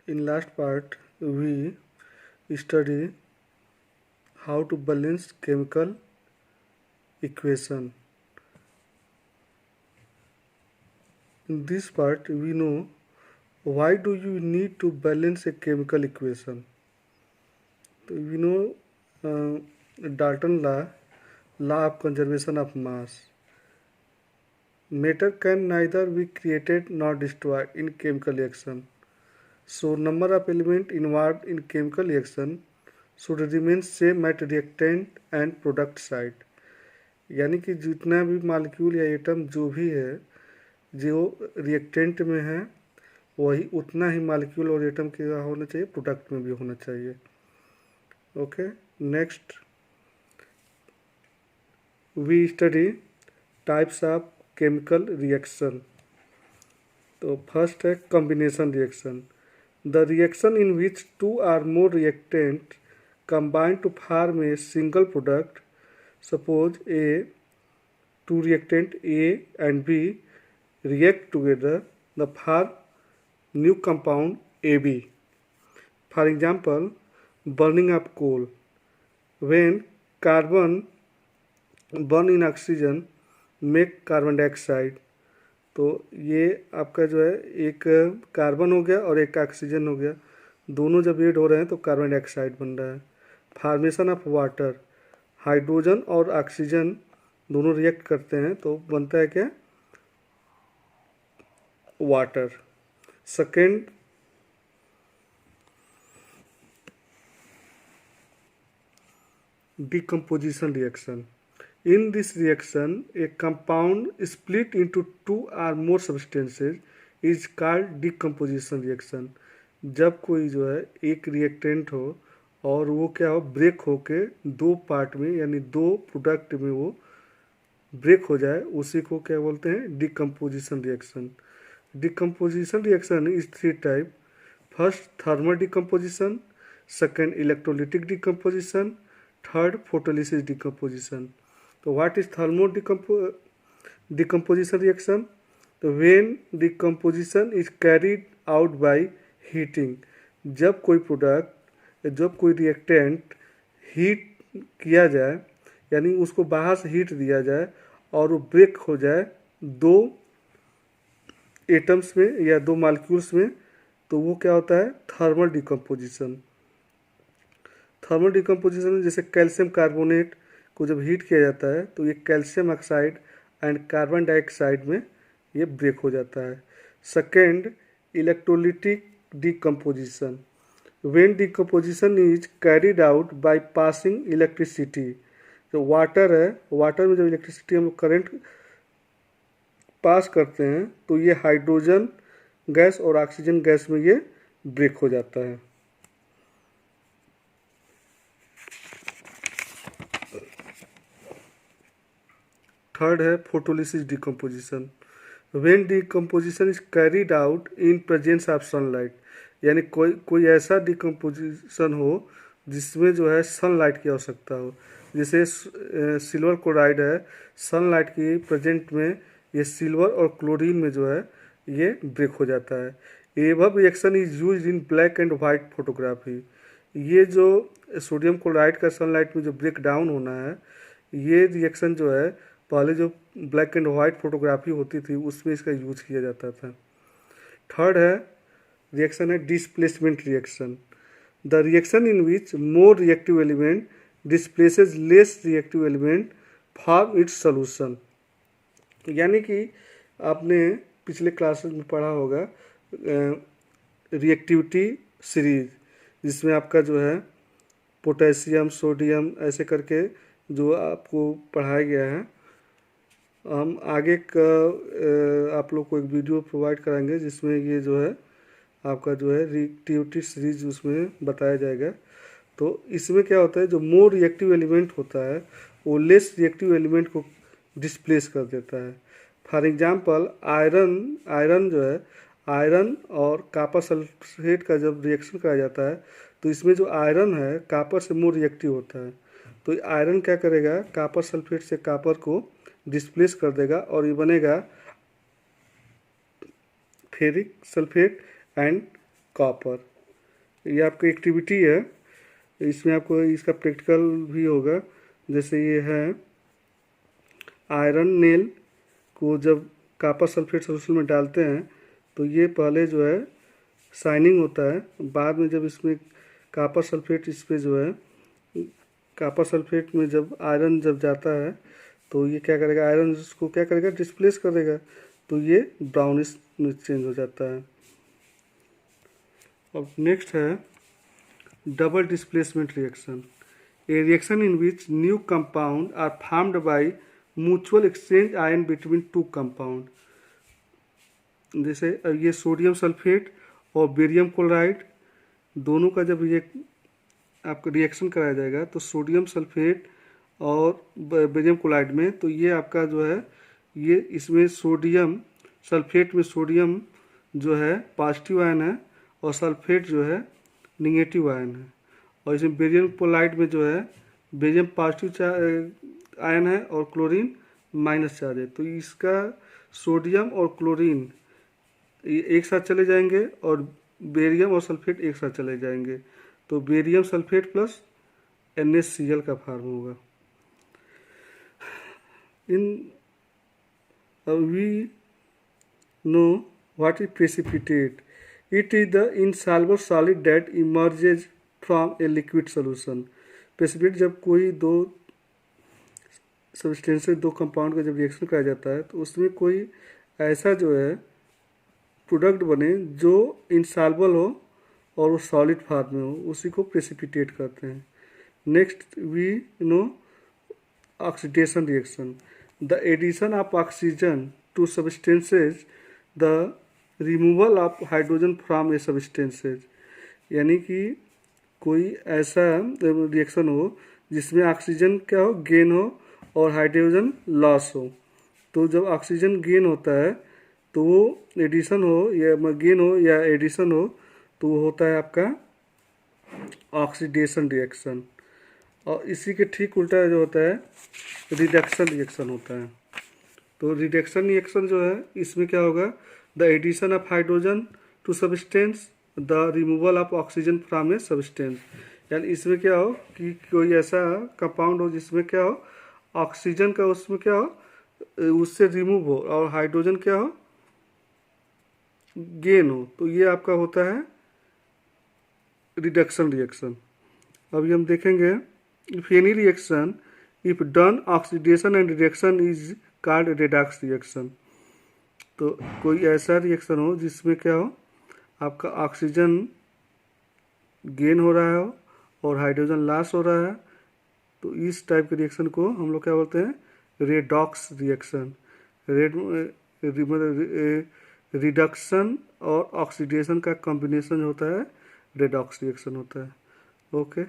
In last part, we study how to balance chemical equation. In this part, we know why do you need to balance a chemical equation. We know Dalton law of conservation of mass. Matter can neither be created nor destroyed in chemical reaction. So number of elements involved in chemical reaction should remain same at reactant and product side. यानी कि जितना भी molecule या atom जो भी है जो reactant में है वही उतना ही मालिक्यूल और एटम का होना चाहिए, प्रोडक्ट में भी होना चाहिए. Okay, next we study types of chemical reaction. तो फर्स्ट है combination reaction. The reaction in which two or more reactant combine to form a single product. Suppose two reactant A and B react together to form new compound AB. For example, burning of coal. When carbon burn in oxygen make carbon dioxide. तो ये आपका जो है एक carbon हो गया और एक ऑक्सीजन हो गया, दोनों जब ऐड हो रहे हैं तो कार्बन डाइऑक्साइड बन रहा है. फॉर्मेशन ऑफ वाटर, हाइड्रोजन और ऑक्सीजन दोनों रिएक्ट करते हैं तो बनता है क्या, water. Second decomposition reaction. In this reaction a compound split into two or more substances is called decomposition reaction. जब कोई जो है एक रिएक्टेंट हो और वो क्या हो, ब्रेक होके दो पार्ट में यानी दो प्रोडक्ट में वो ब्रेक हो जाए, उसी को क्या बोलते हैं, decomposition reaction. Decomposition reaction is three type. First thermal decomposition, second electrolytic decomposition, third photolysis decomposition. तो what is thermo decomposition reaction? तो when decomposition is carried out by heating. जब कोई प्रोडक्ट, जब कोई रिएक्टेंट हीट किया जाए यानी उसको बाहर से हीट दिया जाए और वो ब्रेक हो जाए दो एटम्स में या दो मॉलिक्यूल्स में, तो वो क्या होता है, थर्मल डिकम्पोजिशन. थर्मल डिकम्पोजिशन में जैसे कैल्शियम कार्बोनेट को जब हीट किया जाता है तो ये calcium oxide and carbon dioxide में ये ब्रेक हो जाता है. Second electrolytic decomposition. When decomposition is carried out by passing electricity. जो वाटर है, वाटर में जब इलेक्ट्रिसिटी हम करंट पास करते हैं तो ये हाइड्रोजन गैस और ऑक्सीजन गैस में ये ब्रेक हो जाता है. थर्ड है photolysis decomposition. When decomposition is carried out in presence of sunlight. यानी कोई ऐसा डिकम्पोजिशन हो जिसमें जो है सनलाइट की आवश्यकता हो. जैसे सिल्वर क्लोराइड है, सनलाइट की प्रेजेंट में ये सिल्वर और क्लोरीन में जो है ये ब्रेक हो जाता है. Above reaction is used in black and white photography. ये जो सोडियम क्लोराइड का सनलाइट में जो ब्रेक डाउन होना है, ये रिएक्शन जो है पहले जो ब्लैक एंड वाइट फोटोग्राफी होती थी उसमें इसका यूज किया जाता था. थर्ड है रिएक्शन है displacement reaction. The reaction in which more reactive element displaces less reactive element form its solution. यानी कि आपने पिछले क्लासेस में पढ़ा होगा रिएक्टिविटी सीरीज, जिसमें आपका जो है पोटेशियम, सोडियम ऐसे करके जो आपको पढ़ाया गया है. हम आगे का आप लोग को एक वीडियो प्रोवाइड कराएंगे जिसमें ये जो है आपका जो है रिएक्टिविटी सीरीज उसमें बताया जाएगा. तो इसमें क्या होता है, जो मोर रिएक्टिव एलिमेंट होता है वो लेस रिएक्टिव एलिमेंट को डिस्प्लेस कर देता है. फॉर एग्जांपल आयरन जो है, आयरन और कॉपर सल्फेट का जब रिएक्शन कराया जाता है तो इसमें जो आयरन है कॉपर से मोर रिएक्टिव होता है. तो आयरन क्या करेगा, कॉपर सल्फेट से कॉपर को डिस्प्लेस कर देगा और ये बनेगा फेरिक सल्फेट एंड कॉपर. ये आपकी एक्टिविटी है, इसमें आपको इसका प्रैक्टिकल भी होगा। जैसे ये है आयरन नेल को जब कॉपर सल्फेट सोल्यूशन में डालते हैं तो ये पहले जो है शाइनिंग होता है, बाद में जब इसमें कॉपर सल्फेट इस पे जो है कॉपर सल्फेट में जब आयरन जब जाता है तो ये क्या करेगा, आयरन इसको क्या करेगा, डिस्प्लेस करेगा, तो ये ब्राउनिश में चेंज हो जाता है। अब नेक्स्ट है double displacement reaction, a reaction in which new compound are formed by mutual exchange ion between two compound. जैसे ये सोडियम सल्फेट और बेरियम क्लोराइड दोनों का जब ये आपका रिएक्शन कराया जाएगा तो सोडियम सल्फेट और बेरियम क्लोराइड में, तो ये आपका जो है ये इसमें सोडियम सल्फेट में सोडियम जो है पॉजिटिव आयन है और सल्फेट जो है निगेटिव आयन है, और इसमें बेरियम क्लोराइड में जो है बेरियम पॉजिटिव आयन है और क्लोरीन माइनस चार्ज है। तो इसका सोडियम और क्लोरीन ये एक साथ चले जाएंगे और बेरियम और सल्फेट एक साथ चले जाएंगे, तो बेरियम सल्फेट प्लस NaCl का फॉर्म होगा। In we know what is precipitate, it is the insoluble solid that emerges from a liquid solution. Precipitate जब कोई दो सब्सटेंसेस दो कंपाउंड का जब रिएक्शन कराया जाता है तो उसमें कोई ऐसा जो है प्रोडक्ट बने जो इंसॉल्युबल हो और वो सॉलिड फॉर्म में हो, उसी को प्रेसिपिटेट करते हैं। Next we know oxidation reaction, the addition of oxygen to substances, the removal of hydrogen from a substances. यानी कि कोई ऐसा रिएक्शन हो जिसमें ऑक्सीजन क्या हो, गेन हो और हाइड्रोजन लॉस हो। तो जब ऑक्सीजन गेन होता है तो वो एडिशन हो या गेन हो या एडिशन हो तो वो होता है आपका ऑक्सीडेशन रिएक्शन, और इसी के ठीक उल्टा जो होता है रिडक्शन रिएक्शन होता है। तो रिडक्शन रिएक्शन जो है इसमें क्या होगा, the addition of hydrogen to substance, the removal of oxygen from a substance. यानी इसमें क्या हो कि कोई ऐसा कंपाउंड हो जिसमें क्या हो ऑक्सीजन का उसमें क्या हो उससे रिमूव हो और हाइड्रोजन क्या हो गेन हो, तो ये आपका होता है रिडक्शन रिएक्शन। अभी हम देखेंगे if any reaction if done oxidation and reduction is called redox reaction. तो कोई ऐसा रिएक्शन हो जिसमें क्या हो आपका ऑक्सीजन गेन हो रहा हो और हाइड्रोजन लॉस हो रहा है, तो इस टाइप के रिएक्शन को हम लोग क्या बोलते हैं, रेडॉक्स रिएक्शन। रिडक्शन और ऑक्सीडेशन का कॉम्बिनेशन होता है रेडॉक्स रिएक्शन होता है। ओके।